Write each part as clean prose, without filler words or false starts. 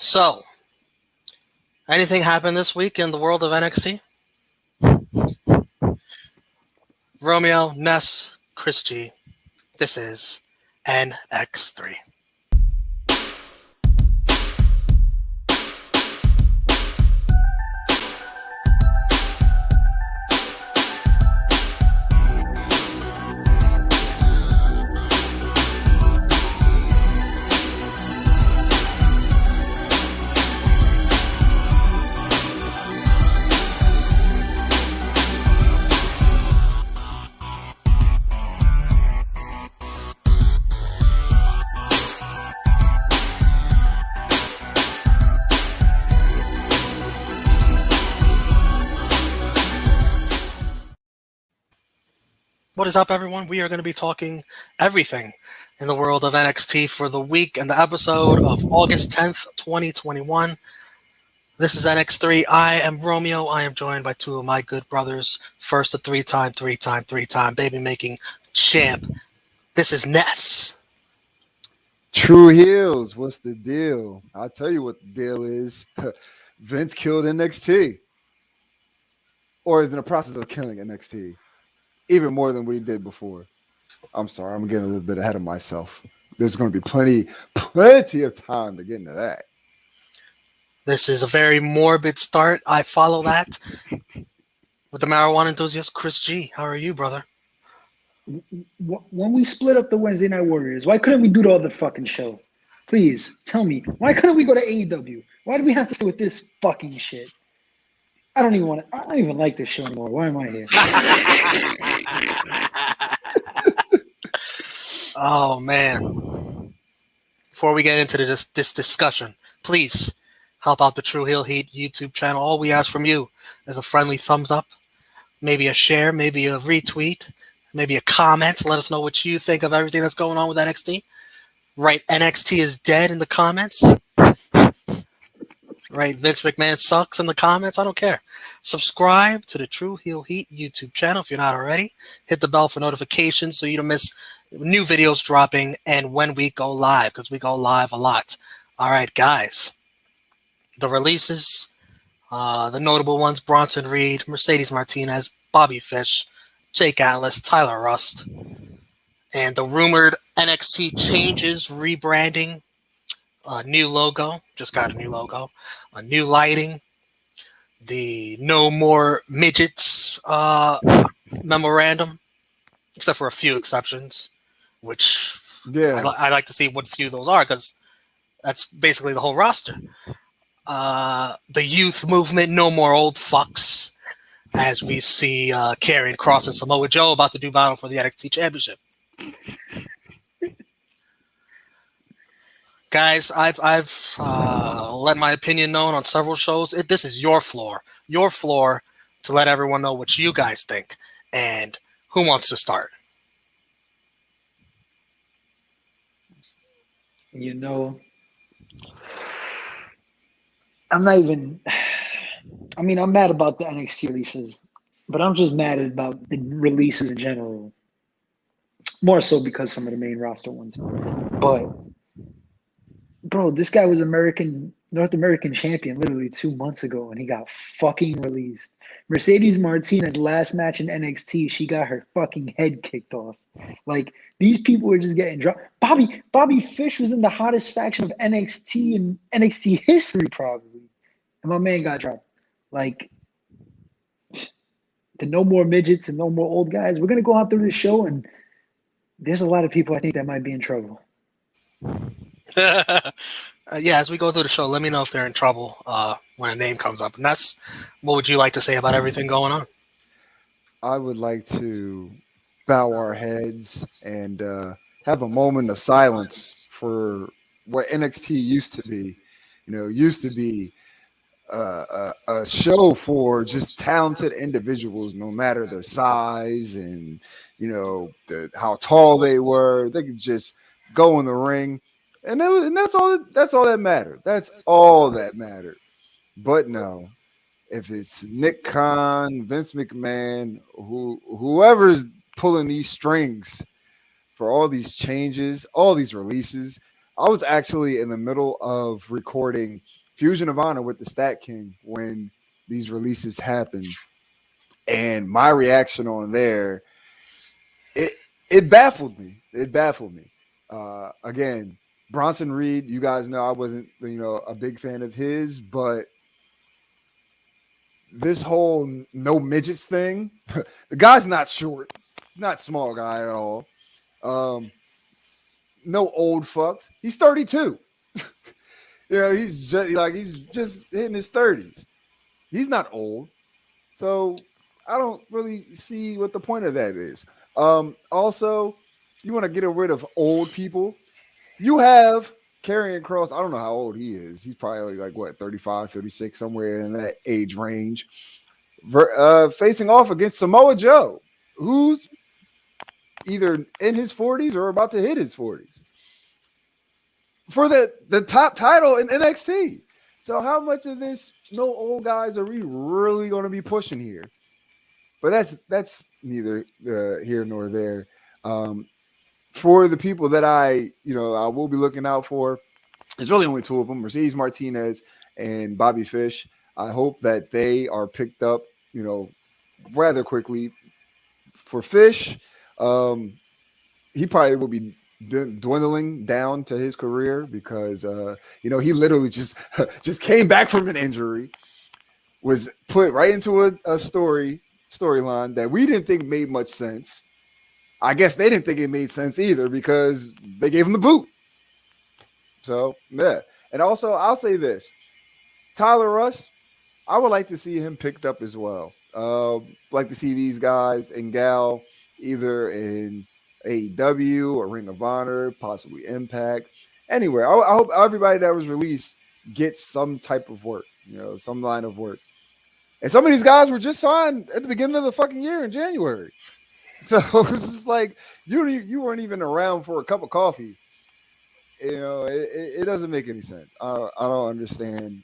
So, anything happened this week in the world of NXT? Romeo, Ness, Chris G. This is NX3. What is up, everyone? We are going to be talking everything in the world of NXT for the week and the episode of August 10th, 2021. This is NX3. I am Romeo. I am joined by two of my good brothers. First, a three-time baby-making champ. This is Ness. True Heels, what's the deal? I'll tell you what the deal is. Vince killed NXT. Or is in the process of killing NXT. Even more than what he did before. I'm sorry, I'm getting a little bit ahead of myself. There's going to be plenty of time to get into that. This is a very morbid start. I follow that with the marijuana enthusiast, Chris G. How are you, brother? When we split up the Wednesday Night Warriors, why couldn't we do the other fucking show? Please, tell me. Why couldn't we go to AEW? Why do we have to stay with this fucking shit? I don't even like this show anymore. Why am I here? Oh, man. Before we get into this discussion, please help out the True Heel Heat YouTube channel. All we ask from you is a friendly thumbs up, maybe a share, maybe a retweet, maybe a comment. Let us know what you think of everything that's going on with NXT. Write NXT is dead in the comments. Right, Vince McMahon sucks in the comments. I don't care. Subscribe to the True Heel Heat YouTube channel if you're not already. Hit the bell for notifications so you don't miss new videos dropping and when we go live, because we go live a lot. All right, guys. The releases, the notable ones: Bronson Reed, Mercedes Martinez, Bobby Fish, Jake Atlas, Tyler Rust, and the rumored NXT changes, rebranding. A new logo, just got a new logo, a new lighting, the no more midgets memorandum, except for a few exceptions, which I like to see what few those are, because that's basically the whole roster. The youth movement, no more old fucks, as we see Karrion Kross and Samoa Joe about to do battle for the NXT Championship. Guys, I've let my opinion known on several shows. This is your floor to let everyone know what you guys think. And who wants to start? You know, I'm mad about the NXT releases, but I'm just mad about the releases in general. More so because some of the main roster ones. But bro, this guy was North American champion literally 2 months ago, and he got fucking released. Mercedes Martinez, last match in NXT, she got her fucking head kicked off. Like, these people were just getting dropped. Bobby Fish was in the hottest faction of NXT in NXT history, probably. And my man got dropped. Like, the no more midgets and no more old guys. We're going to go out through this show, and there's a lot of people I think that might be in trouble. Yeah, as we go through the show, let me know if they're in trouble when a name comes up. And that's what would you like to say about everything going on? I would like to bow our heads and have a moment of silence for what NXT used to be. You know, used to be a show for just talented individuals, no matter their size and, you know, how tall they were. They could just go in the ring. And that's all that mattered. That's all that mattered. But no, if it's Nick Khan, Vince McMahon, whoever's pulling these strings for all these changes, all these releases, I was actually in the middle of recording Fusion of Honor with the Stat King when these releases happened, and my reaction on there, it baffled me. It baffled me. Again, Bronson Reed, you guys know I wasn't, a big fan of his, but this whole no midgets thing, the guy's not short, not small guy at all. No old fucks. He's 32. He's just hitting his 30s. He's not old. So I don't really see what the point of that is. Also, you want to get rid of old people. You have Karrion Kross. I don't know how old he is. He's probably like 35, 36, somewhere in that age range. Facing off against Samoa Joe, who's either in his 40s or about to hit his 40s for the top title in NXT. So how much of this no old guys are we really going to be pushing here? But that's neither here nor there. For the people that I will be looking out for, there's really only two of them, Mercedes Martinez and Bobby Fish. I hope that they are picked up, rather quickly. For Fish, he probably will be dwindling down to his career because he literally just came back from an injury, was put right into a storyline that we didn't think made much sense. I guess they didn't think it made sense either because they gave him the boot. So yeah, and also I'll say this: Tyler Russ, I would like to see him picked up as well. Like to see these guys and gal either in AEW or Ring of Honor, possibly Impact, anywhere. I hope everybody that was released gets some type of work, some line of work. And some of these guys were just signed at the beginning of the fucking year in January. So it's just like you weren't even around for a cup of coffee. It doesn't make any sense. I don't understand.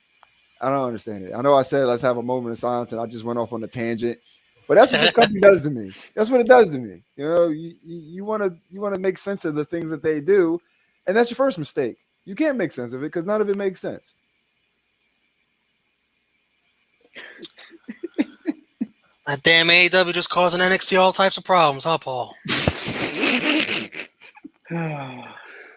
I don't understand it. I know I said let's have a moment of silence, and I just went off on a tangent. But that's what this company does to me. That's what it does to me. You want to make sense of the things that they do, and that's your first mistake. You can't make sense of it because none of it makes sense. That damn AEW just causing NXT all types of problems, huh, Paul?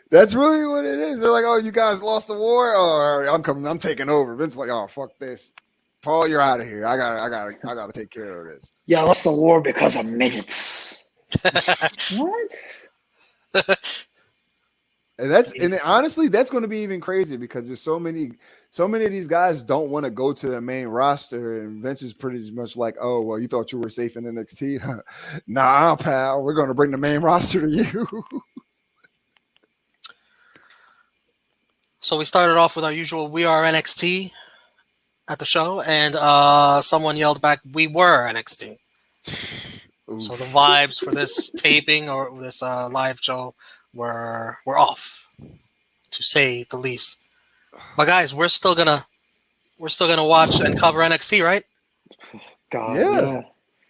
That's really what it is. They're like, "Oh, you guys lost the war. Oh, I'm coming. I'm taking over." Vince's like, "Oh, fuck this, Paul. You're out of here. I gotta take care of this." Yeah, I lost the war because of midgets. What? And honestly, that's going to be even crazier because there's so many of these guys don't want to go to the main roster, and Vince is pretty much like, "Oh, well, you thought you were safe in NXT? Nah, pal, we're going to bring the main roster to you." So we started off with our usual "We are NXT" at the show, and someone yelled back, "We were NXT." Oof. So the vibes for this taping or this live show were off, to say the least. But guys, we're still gonna watch and cover NXT, right? God,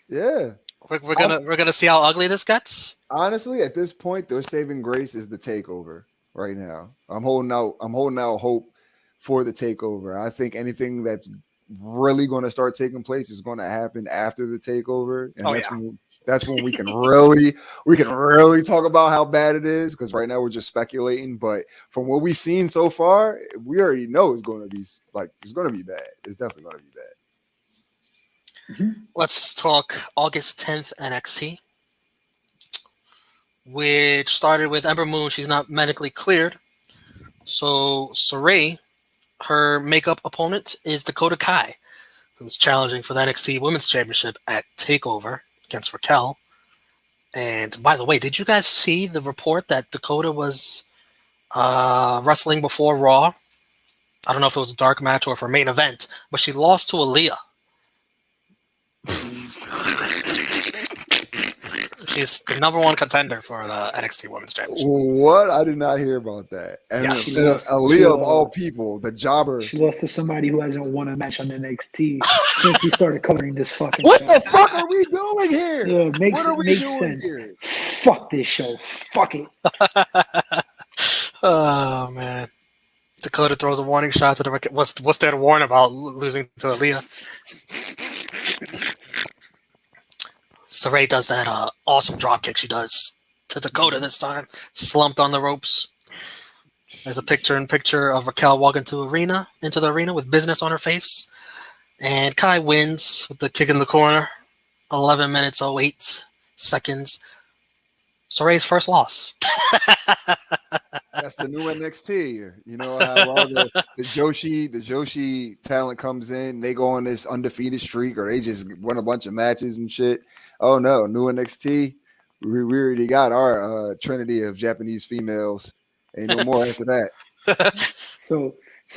yeah. We're gonna see how ugly this gets. Honestly, at this point, their saving grace is the takeover right now. I'm holding out hope for the takeover. I think anything that's really going to start taking place is going to happen after the takeover, and that's when we can really talk about how bad it is, because right now we're just speculating. But from what we've seen so far, we already know it's going to be bad. It's definitely going to be bad. Mm-hmm. Let's talk August 10th NXT, which started with Ember Moon. She's not medically cleared. So Sarray, her makeup opponent, is Dakota Kai, who's challenging for the NXT Women's Championship at TakeOver against Raquel. And by the way, did you guys see the report that Dakota was wrestling before Raw? I don't know if it was a dark match or for main event, but she lost to Ilja. She's the number one contender for the NXT Women's Championship. What? I did not hear about that. And Ilja, of all people, the jobber. She lost to somebody who hasn't won a match on NXT since we started covering this fucking What show. the fuck are we doing here? Yeah, what are we doing sense. here? Fuck this show. Fuck it. Oh man. Dakota throws a warning shot to the what's there to warn about losing to Ilja? Sarray does that awesome drop kick she does to Dakota this time. Slumped on the ropes. There's a picture of Raquel walking into the arena with business on her face. And Kai wins with the kick in the corner. 11 minutes 08 seconds. Sarray's first loss. That's the new NXT. You know how all the Joshi talent comes in, they go on this undefeated streak, or they just win a bunch of matches and shit. Oh no, new NXT. We already got our trinity of Japanese females. Ain't no more after that. So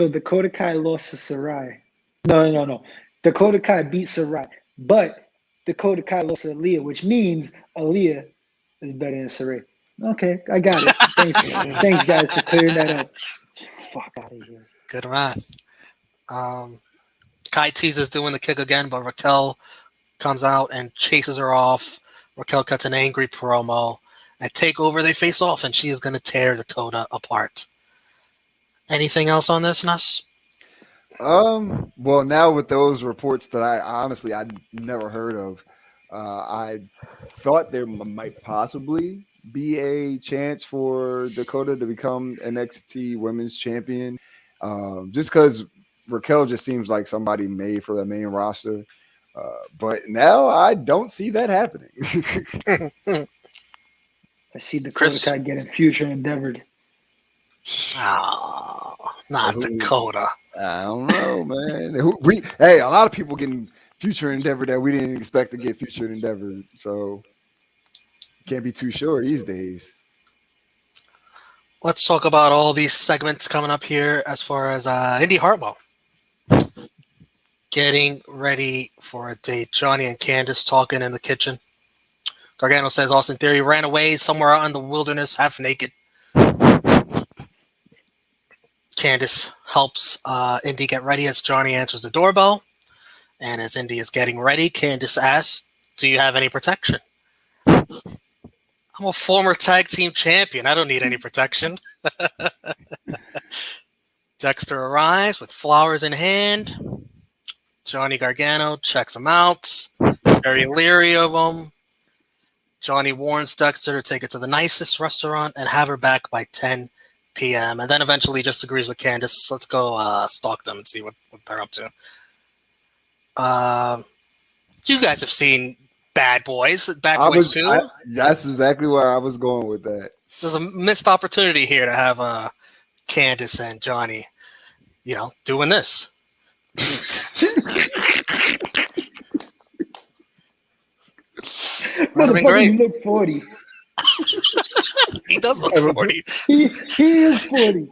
Dakota Kai lost to Sarray. No. Dakota Kai beat Sarray, but Dakota Kai lost to Ilja, which means Ilja is better than Sarray. Okay, I got it. Thanks, guys, for clearing that up. Fuck out of here. Good math. Kai teases doing the kick again, but Raquel comes out and chases her off. Raquel cuts an angry promo. At TakeOver, they face off, and she is going to tear Dakota apart. Anything else on this, Ness? Well, now with those reports that I'd never heard of, I thought there might possibly be a chance for Dakota to become NXT Women's Champion, just because Raquel just seems like somebody made for the main roster. But now I don't see that happening. I see Dakota Kai getting future endeavored. Oh, not Dakota. I don't know, man. A lot of people getting future endeavor that we didn't expect to get future endeavor. So can't be too sure these days. Let's talk about all these segments coming up here as far as Indi Hartwell. Getting ready for a date. Johnny and Candice talking in the kitchen. Gargano says Austin Theory ran away somewhere out in the wilderness, half naked. Candice helps Indi get ready as Johnny answers the doorbell. And as Indi is getting ready, Candice asks, do you have any protection? I'm a former tag team champion. I don't need any protection. Dexter arrives with flowers in hand. Johnny Gargano checks him out. Very leery of him. Johnny warns Dexter to take it to the nicest restaurant and have her back by 10 p.m. And then eventually just agrees with Candice. Let's go stalk them and see what they're up to. You guys have seen Bad Boys. Bad Boys 2? That's exactly where I was going with that. There's a missed opportunity here to have Candice and Johnny, doing this. Motherfucker, you look 40. He does look 40. He is 40.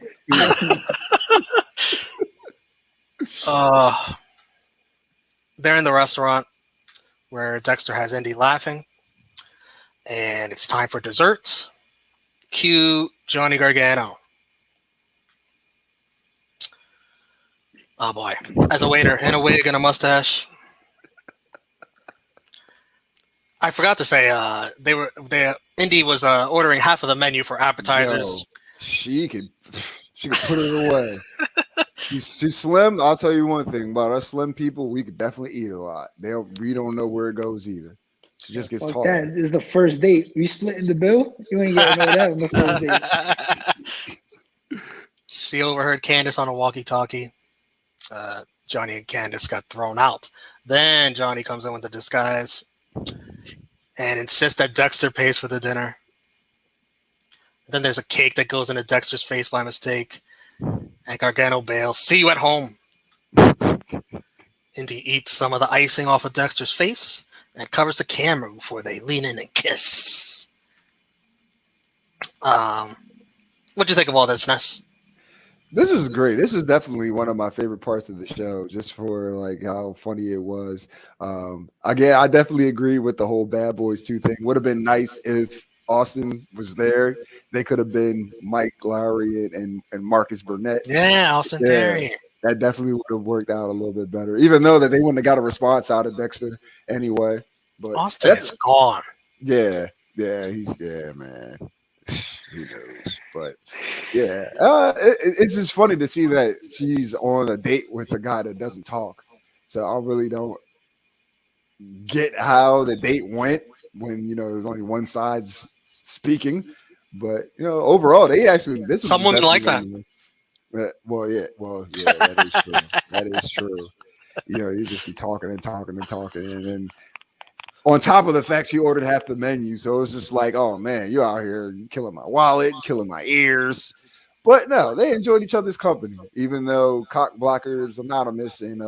They're in the restaurant where Dexter has Indi laughing. And it's time for dessert. Cue Johnny Gargano. Oh boy. As a waiter in a wig and a mustache. I forgot to say Indi was ordering half of the menu for appetizers. She could put it away. She's slim. I'll tell you one thing about us slim people. We could definitely eat a lot. We don't know where it goes either. She just gets tall. That is the first date. We splitting the bill. You ain't getting no that on the first date. She overheard Candice on a walkie-talkie. Johnny and Candice got thrown out. Then Johnny comes in with the disguise and insists that Dexter pays for the dinner. Then there's a cake that goes into Dexter's face by mistake. And Gargano bails. See you at home. Indi eats some of the icing off of Dexter's face and covers the camera before they lean in and kiss. What'd you think of all this, Ness? This is great. This is definitely one of my favorite parts of the show, just for like how funny it was. Again, I definitely agree with the whole Bad Boys 2 thing. Would have been nice if Austin was there. They could have been Mike Lowry and Marcus Burnett. Yeah, Austin Theory. That definitely would have worked out a little bit better, even though that they wouldn't have got a response out of Dexter anyway. But Austin is gone. Yeah, man. Who knows? But yeah, it's just funny to see that she's on a date with a guy that doesn't talk. So I really don't get how the date went when there's only one side's speaking. But overall, they actually Some women like that. Well, yeah, that is true. That is true. You just be talking and talking and talking, and then on top of the fact she ordered half the menu, so it's just like, oh man, you're out here killing my wallet, killing my ears. But no, they enjoyed each other's company, even though Cock Blockers Anonymous and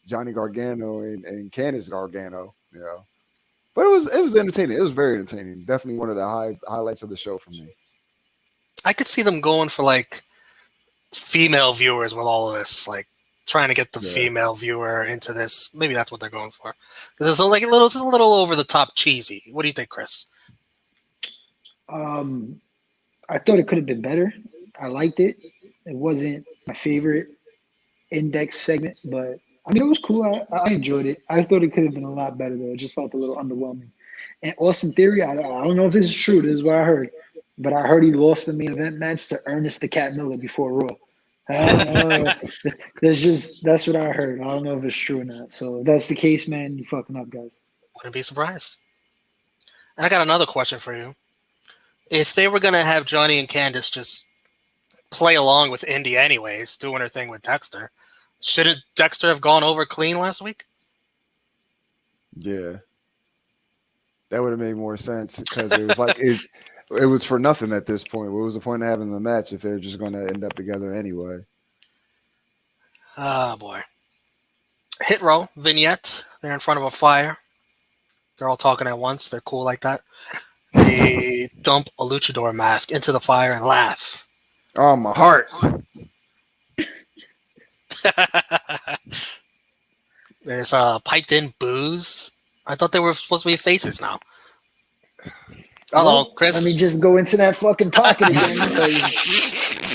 Johnny Gargano and Candice Gargano, But it was entertaining. It was very entertaining. Definitely one of the highlights of the show for me. I could see them going for like female viewers with all of this, like trying to get the female viewer into this. Maybe that's what they're going for. Because it's like it's a little over the top cheesy. What do you think, Chris? I thought it could have been better. I liked it. It wasn't my favorite index segment, but I mean, it was cool. I enjoyed it. I thought it could have been a lot better, though. It just felt a little underwhelming. And Austin Theory, I don't know if this is true. This is what I heard. But I heard he lost the main event match to Ernest the Cat Miller before Raw. That's what I heard. I don't know if it's true or not. So if that's the case, man, you fucking up, guys. Wouldn't be surprised. And I got another question for you. If they were going to have Johnny and Candice just play along with Indi anyways, doing her thing with Dexter, shouldn't Dexter have gone over clean last week? Yeah. That would have made more sense because it was like it was for nothing at this point. What was the point of having the match if they're just going to end up together anyway? Oh, boy. Hit row, vignette. They're in front of a fire. They're all talking at once. They're cool like that. They dump a luchador mask into the fire and laugh. Oh, my heart. There's piped in booze. I thought they were supposed to be faces now. Hello, Chris. Let me just go into that fucking pocket again.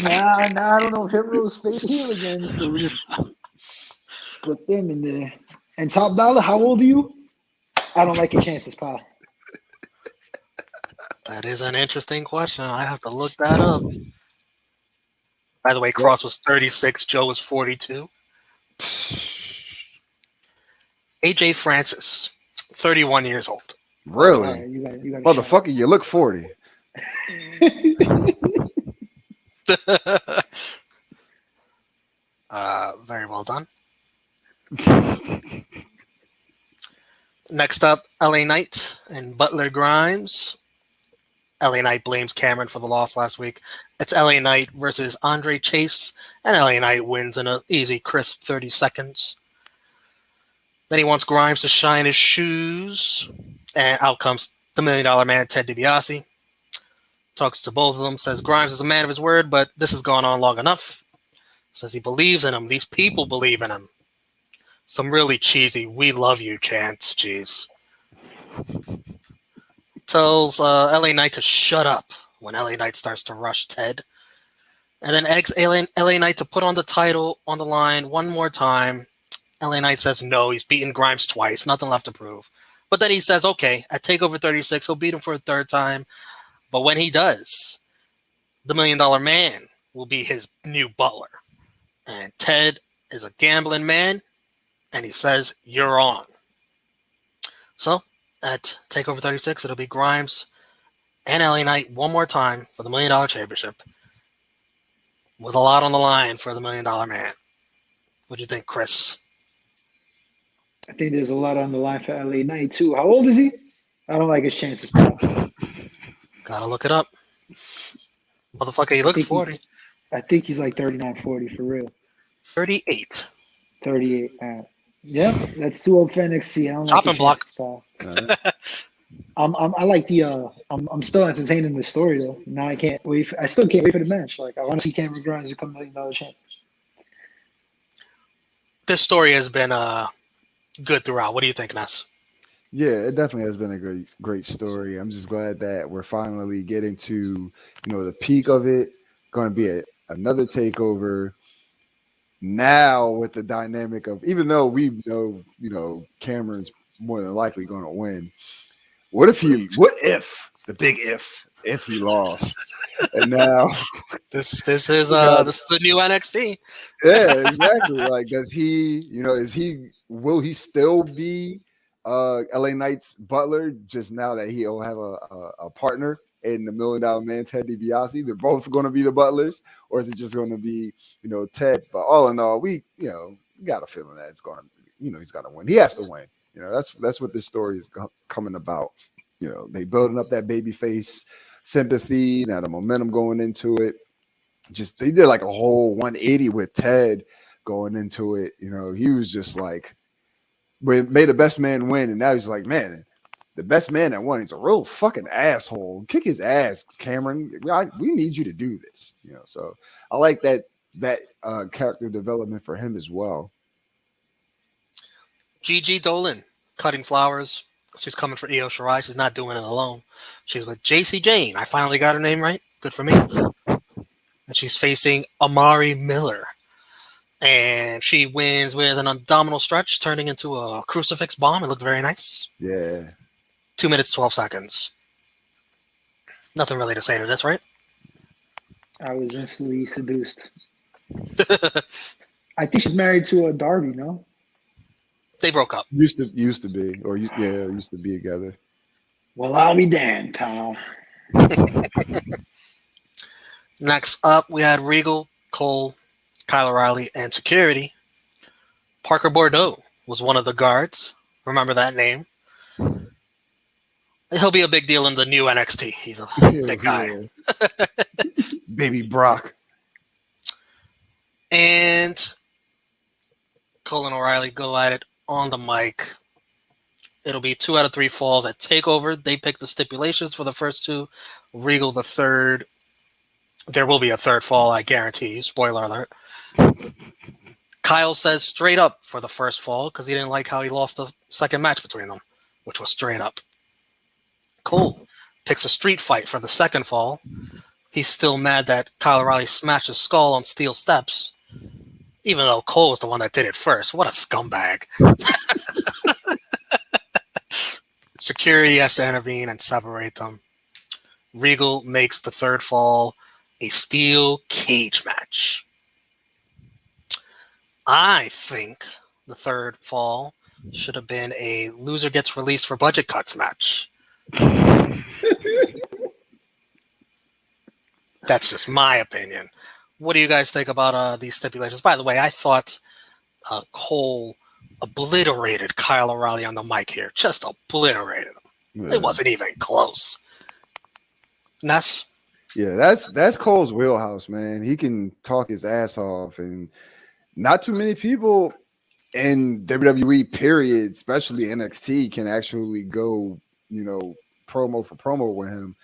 Nah, I don't know if Hit Row's face heel again. So we just put them in there. And Top Dollar, how old are you? I don't like your chances, pal. That is an interesting question. I have to look that up. By the way, Cross was 36. Joe was 42. AJ Francis, 31 years old. Really? Right, you got motherfucker, you look 40. Very well done. Next up, LA Knight and Butler Grimes. LA Knight blames Cameron for the loss last week. It's LA Knight versus Andre Chase, and LA Knight wins in an easy, crisp 30 seconds. Then he wants Grimes to shine his shoes, and out comes the $1 Million Man, Ted DiBiase. Talks to both of them, says Grimes is a man of his word, but this has gone on long enough. Says he believes in him. These people believe in him. Some really cheesy, we love you chants. Jeez. Tells LA Knight to shut up when LA Knight starts to rush Ted. And then eggs LA Knight to put on the title on the line one more time. LA Knight says no, he's beaten Grimes twice, nothing left to prove. But then he says, okay, at TakeOver 36, he'll beat him for a third time. But when he does, the $1 Million Man will be his new butler. And Ted is a gambling man, and he says, you're on. So, at TakeOver 36, it'll be Grimes and LA Knight one more time for the $1 Million Championship, with a lot on the line for the $1 Million Man. What do you think, Chris? I think there's a lot on the line for LA Knight, too. How old is he? I don't like his chances. Gotta look it up. Motherfucker, he looks 40. I think he's like 39, 40 for real. 38. 38. Yeah, that's too old for NXT. I don't Chop like and block. I like the. I'm still entertaining the story though. Now I can't wait. I still can't wait for the match. Like I want to see Cameron Grimes become $1 Million champ. This story has been good throughout. What do you think, Ness? Yeah, it definitely has been a great story. I'm just glad that we're finally getting to, the peak of it. Going to be another takeover. Now with the dynamic of, even though we know, Cameron's more than likely going to win. What if the big if, if he lost. And now This is the new NXT. yeah, exactly. Like, does he, will he still be LA Knight's butler just now that he'll have a partner in the $1 Million Man, Ted DiBiase? They're both going to be the butlers, or is it just going to be, Ted? But all in all, we got a feeling that it's going to, he's going to win. He has to win. That's what this story is coming about. They building up that babyface sympathy, now the momentum going into it. Just they did like a whole 180 with Ted going into it. He was just like, made the best man win, and now he's like, man, the best man that won. He's a real fucking asshole. Kick his ass, Cameron. We need you to do this. So I like that character development for him as well. Gigi Dolan cutting flowers. She's coming for Io Shirai. She's not doing it alone. She's with JC Jane. I finally got her name right. Good for me. And she's facing Amari Miller. And she wins with an abdominal stretch, turning into a crucifix bomb. It looked very nice. Yeah. 2 minutes, 12 seconds. Nothing really to say to this, right? I was instantly seduced. I think she's married to a Darby, no? They broke up. Used to be together. Well, I'll be damned, pal. Next up, we had Regal, Cole, Kyle O'Reilly, and security. Parker Bordeaux was one of the guards. Remember that name? He'll be a big deal in the new NXT. He's a big guy. Yeah. Baby Brock. And Cole and O'Reilly go at it on the mic. It'll be 2 out of 3 falls at TakeOver. They pick the stipulations for the first 2. Regal the third. There will be a third fall, I guarantee you. Spoiler alert. Kyle says straight up for the first fall because he didn't like how he lost the second match between them, which was straight up. Cole picks a street fight for the second fall. He's still mad that Kyle O'Reilly smashed his skull on steel steps, even though Cole was the one that did it first. What a scumbag. Security has to intervene and separate them. Regal makes the third fall a steel cage match. I think the third fall should have been a loser gets released for budget cuts match. That's just my opinion. What do you guys think about these stipulations? By the way, I thought Cole obliterated Kyle O'Reilly on the mic here. Just obliterated him. Yeah. It wasn't even close. Ness? Yeah, that's Cole's wheelhouse, man. He can talk his ass off, and not too many people in WWE, period, especially NXT, can actually go, promo for promo with him.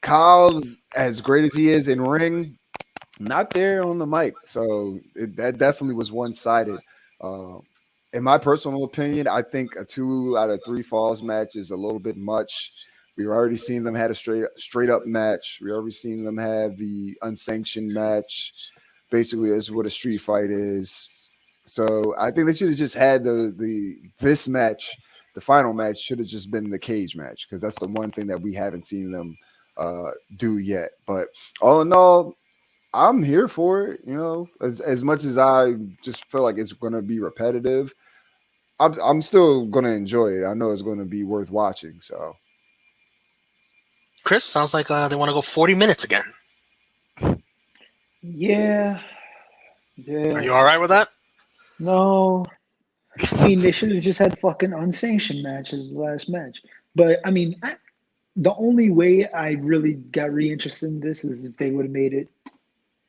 Kyle's, as great as he is in ring, not there on the mic. So that definitely was one-sided. In my personal opinion, I think a 2 out of 3 falls match is a little bit much. We've already seen them have a straight up match. We already seen them have the unsanctioned match. Basically, that's what a street fight is. So I think they should have just had this match. The final match should have just been the cage match because that's the one thing that we haven't seen them do yet. But all in all, I'm here for it. As much as I just feel like it's going to be repetitive, I'm still going to enjoy it. I know it's going to be worth watching. So. Chris, sounds like they want to go 40 minutes again. Yeah. Are you all right with that? No. I mean, they should have just had fucking unsanctioned matches the last match. But, I mean, the only way I really got re-interested in this is if they would have made it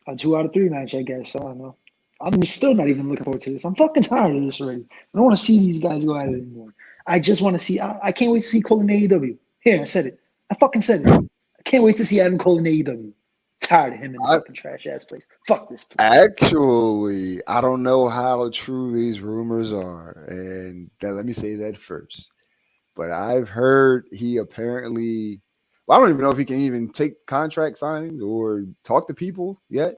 a 2 out of 3 match, I guess. I don't know. I'm still not even looking forward to this. I'm fucking tired of this already. I don't want to see these guys go at it anymore. I just want to see – I can't wait to see Cole in AEW. Here, I said it. I fucking said it. I can't wait to see Adam Cole in AEW. Tired of him in this fucking trash ass place. Fuck this place. Actually, I don't know how true these rumors are, and let me say that first. But I've heard he apparently. Well, I don't even know if he can even take contract signings or talk to people yet.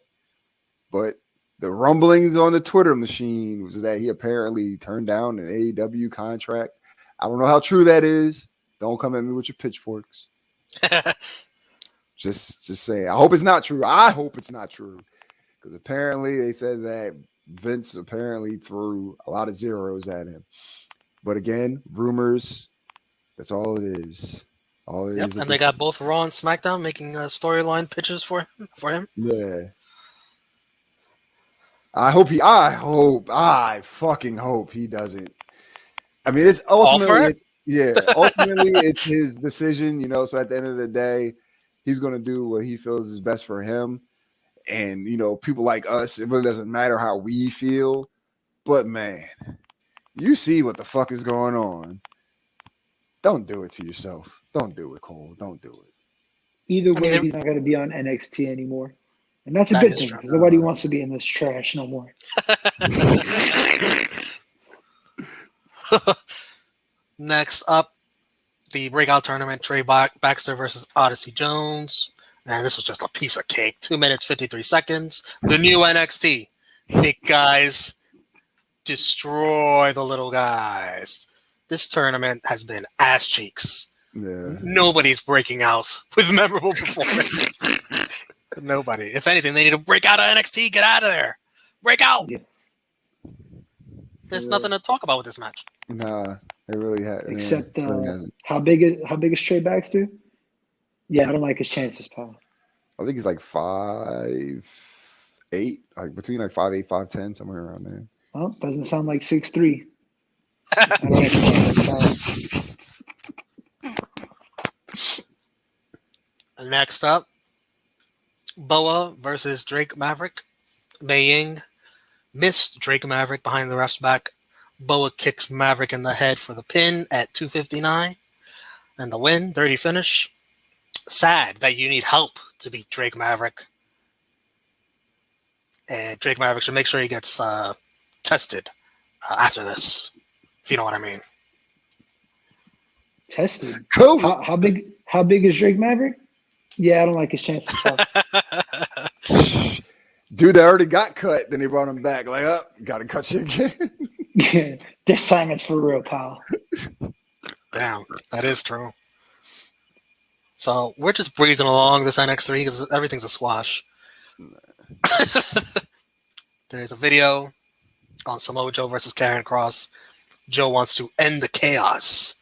But the rumblings on the Twitter machine was that he apparently turned down an AEW contract. I don't know how true that is. Don't come at me with your pitchforks. Just saying. I hope it's not true. I hope it's not true. Because apparently they said that Vince apparently threw a lot of zeros at him. But again, rumors. That's all it is. All it is. And they got both Raw and SmackDown making storyline pitches for him. Yeah. I fucking hope he doesn't. I mean, it's ultimately, ultimately it's his decision, So at the end of the day, he's going to do what he feels is best for him. And, people like us, it really doesn't matter how we feel. But man, you see what the fuck is going on. Don't do it to yourself. Don't do it, Cole. Don't do it. Either way, he's not going to be on NXT anymore. And that's a good thing because nobody wants to be in this trash no more. Next up, the breakout tournament, Trey Baxter versus Odyssey Jones. And this was just a piece of cake. 2 minutes, 53 seconds. The new NXT. Big guys destroy the little guys. This tournament has been ass cheeks. Yeah. Nobody's breaking out with memorable performances. Nobody. If anything, they need to break out of NXT. Get out of there. Break out. Yeah. There's nothing to talk about with this match. Nah, they really had. Except how big is Trey Baxter? Yeah, I don't like his chances, pal. I think he's like 5'8", like between like 5'8", 5'10", somewhere around there. Well, doesn't sound like 6'3". Next up, Boa versus Drake Maverick. Mei Ying missed Drake Maverick behind the ref's back. Boa kicks Maverick in the head for the pin at 2:59. And the win, dirty finish. Sad that you need help to beat Drake Maverick. And Drake Maverick should make sure he gets tested after this, if you know what I mean. Tested? Cool. How big is Drake Maverick? Yeah, I don't like his chances. Dude that already got cut, then they brought him back. Like, gotta cut you again. Yeah, this time it's for real, pal. Damn, that is true. So we're just breezing along this NX3 because everything's a squash. There's a video on Samoa Joe versus Karrion Kross. Joe wants to end the chaos,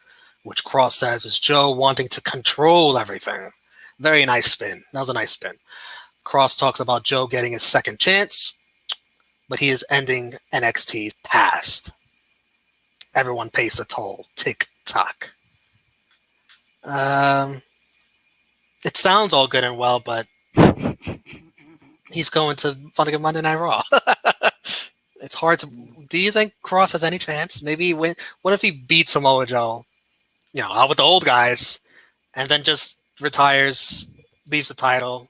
which Kross says is Joe wanting to control everything. Very nice spin. That was a nice spin. Kross talks about Joe getting his second chance, but he is ending NXT's past. Everyone pays the toll. Tick-tock. It sounds all good and well, but he's going to fucking Monday Night Raw. It's hard to... Do you think Kross has any chance? Maybe win... What if he beats Samoa Joe, out with the old guys, and then just retires, leaves the title,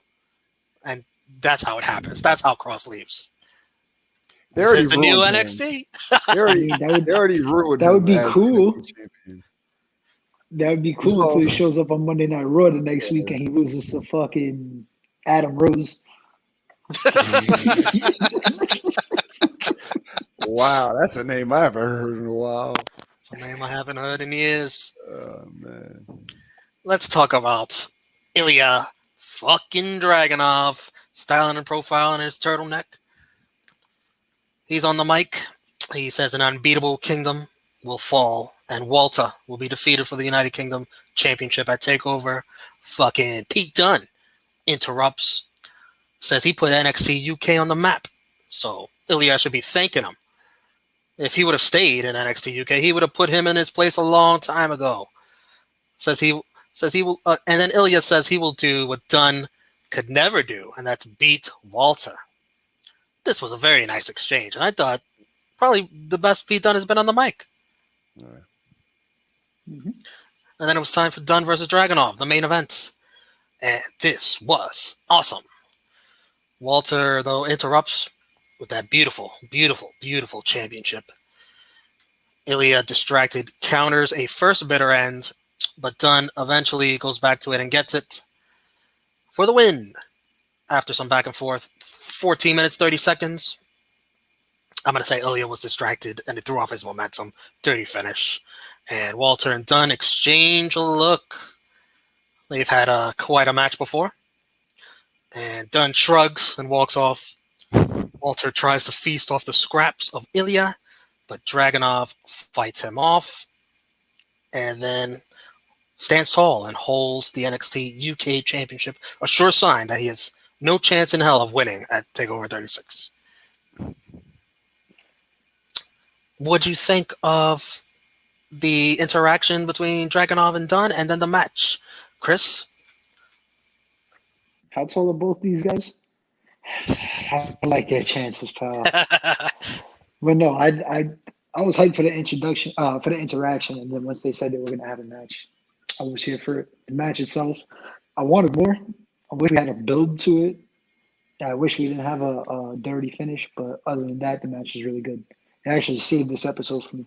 and that's how it happens. That's how Kross leaves. They already the new NXT. They already ruined. That would be cool. That would be cool until he shows up on Monday Night Raw the next week and he loses to fucking Adam Rose. Wow, that's a name I haven't heard in a while. It's a name I haven't heard in years. Oh man. Let's talk about Ilja fucking Dragunov styling and profiling his turtleneck. He's on the mic. He says an unbeatable kingdom will fall and Walter will be defeated for the United Kingdom Championship at TakeOver. Fucking Pete Dunne interrupts. Says he put NXT UK on the map. So Ilja should be thanking him. If he would have stayed in NXT UK, he would have put him in his place a long time ago. Says he will, and then Ilja says he will do what Dunne could never do, and that's beat Walter. This was a very nice exchange, and I thought probably the best Pete Dunne has been on the mic. Right. Mm-hmm. And then it was time for Dunne versus Dragunov, the main event. And this was awesome. Walter, though, interrupts with that beautiful, beautiful, beautiful championship. Ilja, distracted, counters a first bitter end, but Dunne eventually goes back to it and gets it for the win. After some back and forth, 14 minutes, 30 seconds. I'm going to say Ilja was distracted and it threw off his momentum. Dirty finish. And Walter and Dunne exchange a look. They've had quite a match before. And Dunne shrugs and walks off. Walter tries to feast off the scraps of Ilja, but Dragunov fights him off and then stands tall and holds the NXT UK Championship, a sure sign that he has no chance in hell of winning at TakeOver 36. What do you think of the interaction between Dragunov and Dunne and then the match? Chris? How tall are both these guys? I like their chances, pal. But no, I was hyped for the introduction, for the interaction, and then once they said they were going to have a match, I was here for it. The match itself. I wanted more. I wish we had a build to it. I wish we didn't have a dirty finish, but other than that, the match was really good. It actually saved this episode for me.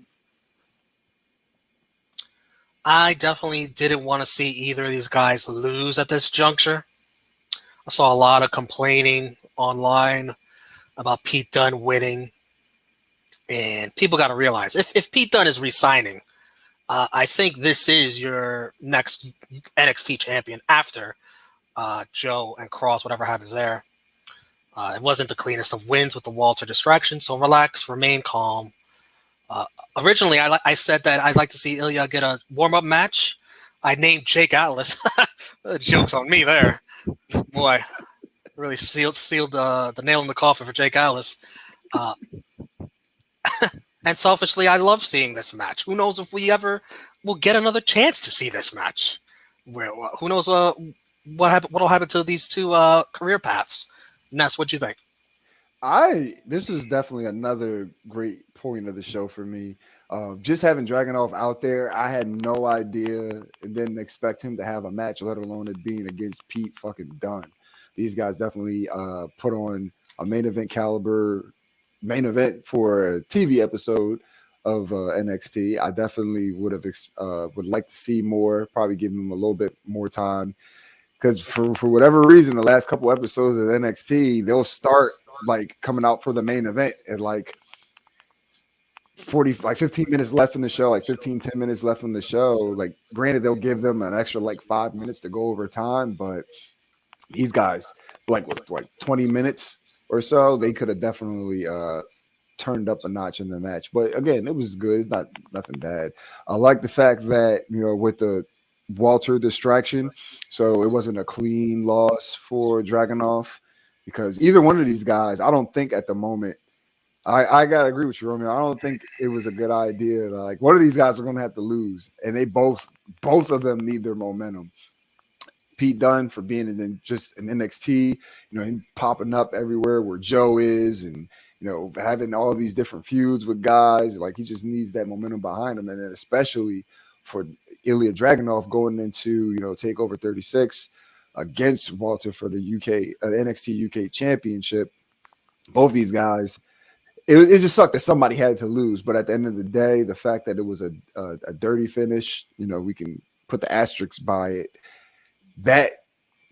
I definitely didn't want to see either of these guys lose at this juncture. I saw a lot of complaining online about Pete Dunne winning. And people got to realize, if Pete Dunne is re-signing, I think this is your next NXT champion after Joe and Cross, whatever happens there. It wasn't the cleanest of wins with the Walter distraction, so relax, remain calm. Originally, I said that I'd like to see Ilja get a warm-up match. I named Jake Atlas. Joke's on me there. Boy, really sealed the nail in the coffin for Jake Atlas. And selfishly, I love seeing this match. Who knows if we ever will get another chance to see this match? Who knows what'll happen to these two career paths? Ness, what do you think? This is definitely another great point of the show for me. Just having Dragunov out there, I had no idea and didn't expect him to have a match, let alone it being against Pete fucking Dunne. These guys definitely put on a main event caliber main event for a TV episode of NXT. I definitely would like to see more, probably give them a little bit more time. Because for whatever reason, the last couple episodes of NXT, they'll start like coming out for the main event at like 15 minutes left in the show, like 10 minutes left in the show. Like, granted, they'll give them an extra like 5 minutes to go over time, but these guys, like 20 minutes or so, they could have definitely turned up a notch in the match. But again, it was good, nothing bad. I like the fact that, with the Walter distraction, so it wasn't a clean loss for Dragunov, because either one of these guys, I don't think at the moment, I gotta agree with you, Romeo. I don't think it was a good idea. Like, one of these guys are gonna have to lose, and they both of them need their momentum. Pete Dunne for being in just an NXT, him popping up everywhere where Joe is, and having all these different feuds with guys. Like, he just needs that momentum behind him, and then especially for Ilja Dragunov going into TakeOver 36 against Walter for the NXT UK Championship. Both these guys, it just sucked that somebody had to lose, but at the end of the day, the fact that it was a dirty finish, we can put the asterisks by it. That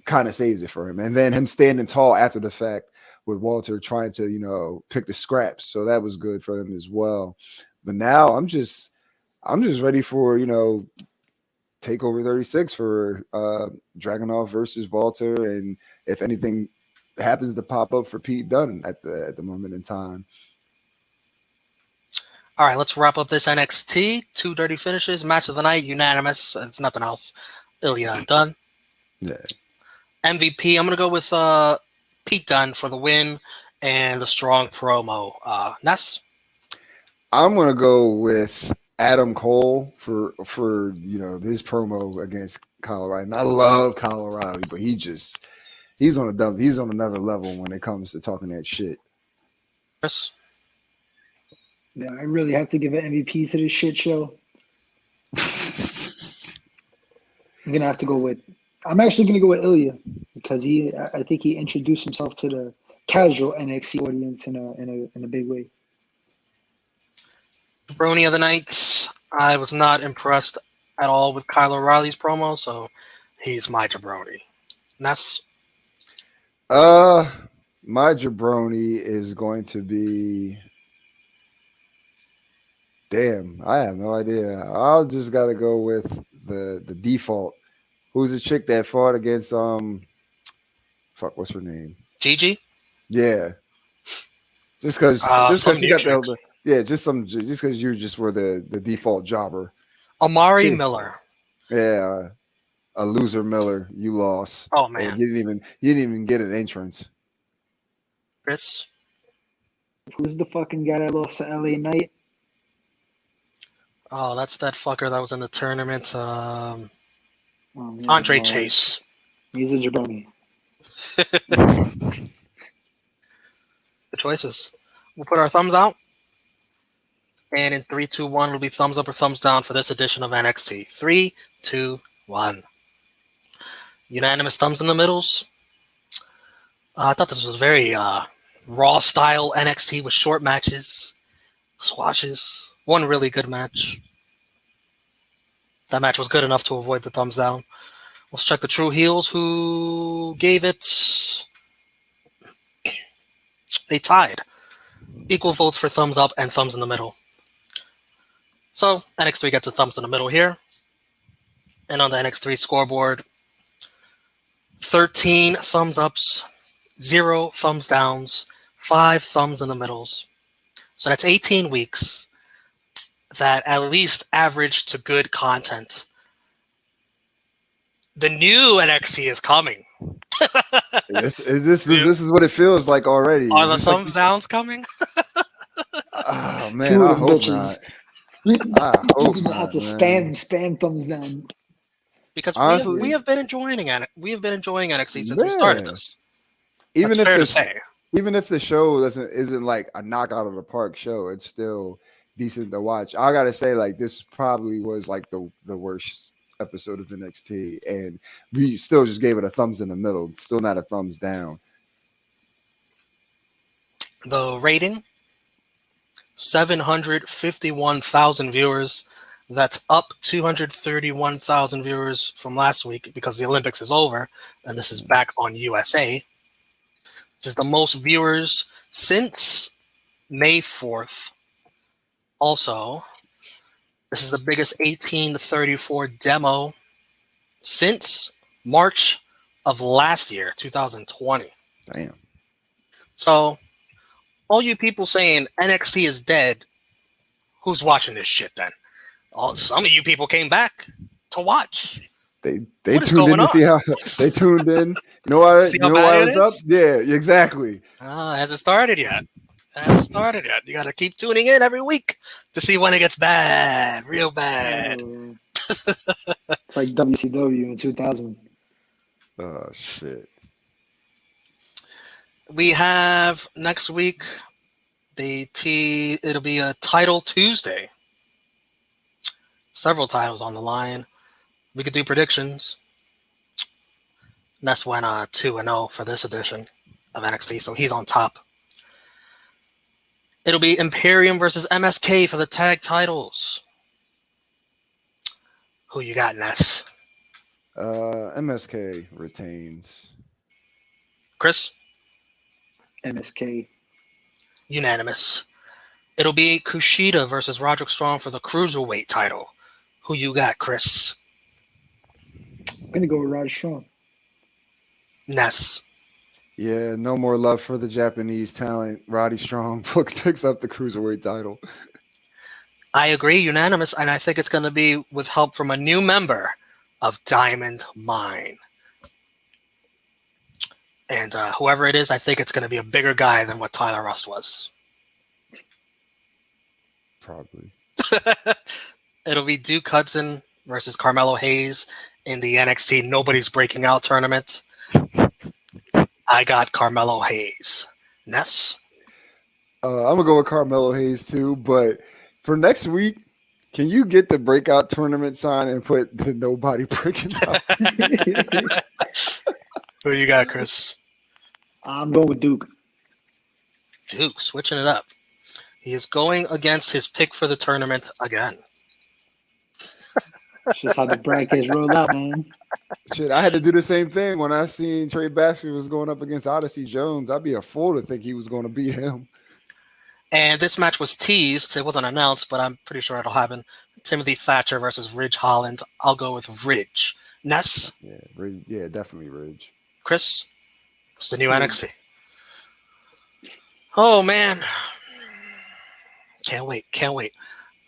kind of saves it for him, and then him standing tall after the fact with Walter trying to pick the scraps, so that was good for him as well. But now I'm just ready for TakeOver 36 for Dragunov versus Walter, and if anything happens to pop up for Pete Dunne at the moment in time. All right, let's wrap up this NXT. 2 dirty finishes, match of the night, unanimous. It's nothing else. Ilja Dunne. Yeah. MVP, I'm going to go with Pete Dunne for the win and the strong promo. Ness? I'm going to go with Adam Cole for this promo against Kyle O'Reilly. And I love Kyle O'Reilly, but he's on another level when it comes to talking that shit. Chris? Yeah, I really have to give an MVP to this shit show. I'm actually gonna go with Ilja, because I think he introduced himself to the casual NXT audience in a big way. Jabroni of the night. I was not impressed at all with Kyle O'Reilly's promo, so he's my jabroni. Ness? My jabroni is going to be... Damn, I have no idea. I'll just gotta go with the default. Who's the chick that fought against fuck, what's her name? Gigi? Yeah. Just because some you got chick. just because you just were the default jobber. Amari She- Miller. Yeah, a loser Miller. You lost. Oh, And man. you didn't even get an entrance. Chris? Who's the fucking guy that lost to LA Knight? Oh, that's that fucker that was in the tournament. Oh, man, Andre no, Chase. He's a jabroni. The choices. We'll put our thumbs out. And in 3, 2, 1, it'll be thumbs up or thumbs down for this edition of NXT. 3, 2, 1. Unanimous thumbs in the middles. I thought this was very Raw style NXT with short matches, squashes. One really good match. That match was good enough to avoid the thumbs down. Let's check the True Heels, who gave it. They tied. Equal votes for thumbs up and thumbs in the middle. So NX3 gets a thumbs in the middle here. And on the NX3 scoreboard, 13 thumbs ups, 0 thumbs downs, 5 thumbs in the middles. So that's 18 weeks that at least average to good content. The new NXT is coming. This is what it feels like already. Are the Just like thumbs downs coming? Oh Two man, I of them hope bitches. not. I You're hope gonna have not, to man. spam thumbs down. Because Honestly, we have been enjoying it. We have been enjoying NXT since we started this. Even That's if fair to this, say. even if the show isn't like a knockout of the park show, it's still decent to watch. I gotta say, like, this probably was like the worst episode of NXT, and we still just gave it a thumbs in the middle. It's still not a thumbs down. The rating, 751,000 viewers. That's up 231,000 viewers from last week because the Olympics is over and this is back on USA. This is the most viewers since May 4th. Also, this is the biggest 18 to 34 demo since March of last year, 2020. Damn. So, all you people saying NXT is dead, who's watching this shit then? Some of you people came back to watch. They What is tuned in going to see how they tuned in. You know why? See You how know bad why it it's up? is? Yeah, exactly. Hasn't started yet. You got to keep tuning in every week to see when it gets bad, real bad. It's like WCW in 2000. Oh shit. We have next week. It'll be a title Tuesday. Several titles on the line. We could do predictions. Ness went 2-0 for this edition of NXT, so he's on top. It'll be Imperium versus MSK for the tag titles. Who you got, Ness? MSK retains. Chris? MSK. Unanimous. It'll be Kushida versus Roderick Strong for the Cruiserweight title. Who you got, Chris? I'm gonna go with Rod Strong. Ness. Yeah, no more love for the Japanese talent. Roddy Strong picks up the cruiserweight title. I agree, unanimous, and I think it's going to be with help from a new member of Diamond Mine. And whoever it is, I think it's going to be a bigger guy than what Tyler Rust was. Probably. It'll be Duke Hudson versus Carmelo Hayes in the NXT Nobody's Breaking Out tournament. I got Carmelo Hayes. Ness? I'm going to go with Carmelo Hayes too, but for next week, can you get the breakout tournament sign and put the Nobody Breaking Out? Who you got, Chris? I'm going with Duke. Duke, switching it up. He is going against his pick for the tournament again. It's just how the brackets roll out, man. Shit, I had to do the same thing when I seen Trey Baxter was going up against Odyssey Jones. I'd be a fool to think he was going to beat him. And this match was teased. It wasn't announced, but I'm pretty sure it'll happen. Timothy Thatcher versus Ridge Holland. I'll go with Ridge. Ness? Yeah, definitely Ridge. Chris? It's the new NXT. Oh, man. Can't wait.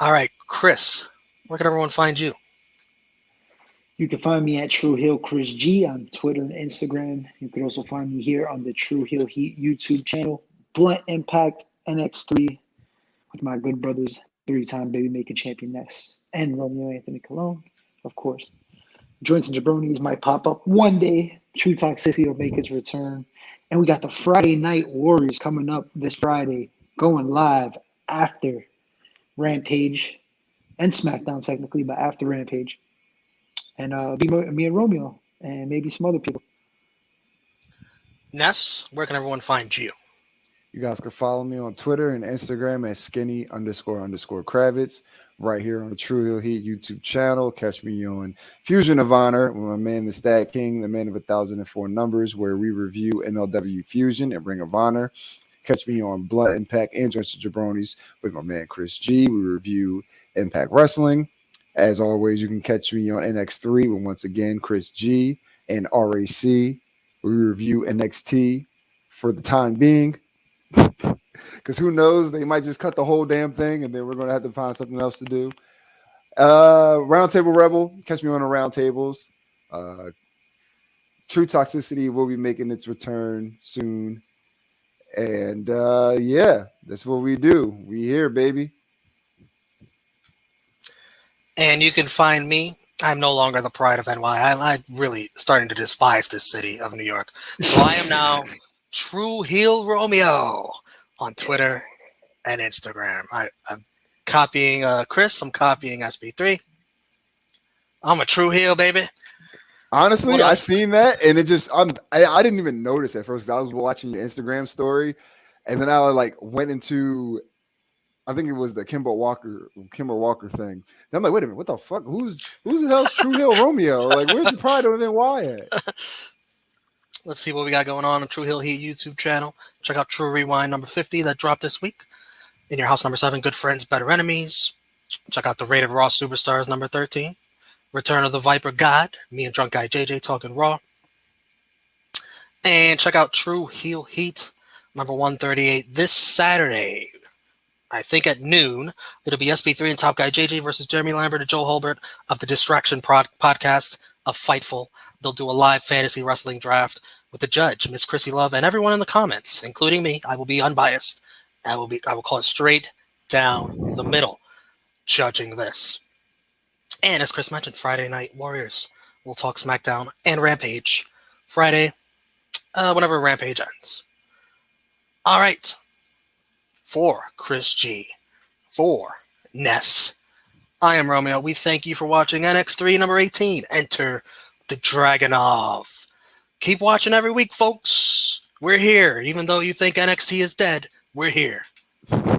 All right, Chris, where can everyone find you? You can find me at True Heel Chris G on Twitter and Instagram. You can also find me here on the True Heel Heat YouTube channel. Blunt Impact NX3 with my good brothers, 3-time baby making champion Ness and Romeo Anthony Colon, of course. Joints and Jabronis might pop up one day. True Toxicity will make its return. And we got the Friday Night Warriors coming up this Friday, going live after Rampage and SmackDown technically, but after Rampage. And be me and Romeo and maybe some other people. Ness, where can everyone find you? You guys can follow me on Twitter and Instagram at skinny__Kravitz. Right here on the True Heel Heat YouTube channel. Catch me on Fusion of Honor with my man, the Stat King, the man of 1,004 numbers, where we review MLW Fusion and Ring of Honor. Catch me on Blood Impact and Joints and Jabronis with my man, Chris G. We review Impact Wrestling. As always, you can catch me on NX3 with, once again, Chris G and RAC. We review NXT for the time being. Because who knows, they might just cut the whole damn thing and then we're going to have to find something else to do. Roundtable Rebel, catch me on the roundtables. True Toxicity will be making its return soon. And yeah, that's what we do. We here, baby. And you can find me. I'm no longer the pride of NY. I'm really starting to despise this city of New York. So I am now True Heel Romeo on Twitter and Instagram. I'm copying Chris. I'm copying SB3. I'm a true heel, baby. Honestly, I seen that and it just I didn't even notice at first. I was watching your Instagram story, and then I like went into, I think it was the Kimber Walker thing. And I'm like, wait a minute, what the fuck? Who the hell's True Heel Romeo? Like, where's the pride of NY at? Let's see what we got going on True Heel Heat YouTube channel. Check out True Rewind number 50 that dropped this week. In Your House number 7, Good Friends, Better Enemies. Check out the Rated Raw Superstars number 13. Return of the Viper God. Me and Drunk Guy JJ talking Raw. And check out True Heel Heat number 138 this Saturday. I think at noon. It'll be SB3 and Top Guy JJ versus Jeremy Lambert and Joe Holbert of the Distraction podcast of Fightful. They'll do a live fantasy wrestling draft with the judge, Miss Chrissy Love, and everyone in the comments, including me. I will be unbiased. I will call it straight down the middle, judging this. And as Chris mentioned, Friday Night Warriors. We'll talk SmackDown and Rampage Friday, whenever Rampage ends. All right. For Chris G, for Ness, I am Romeo. We thank you for watching NX3 number 18. Enter the Dragunov. Keep watching every week, folks. We're here. Even though you think NXT is dead, we're here.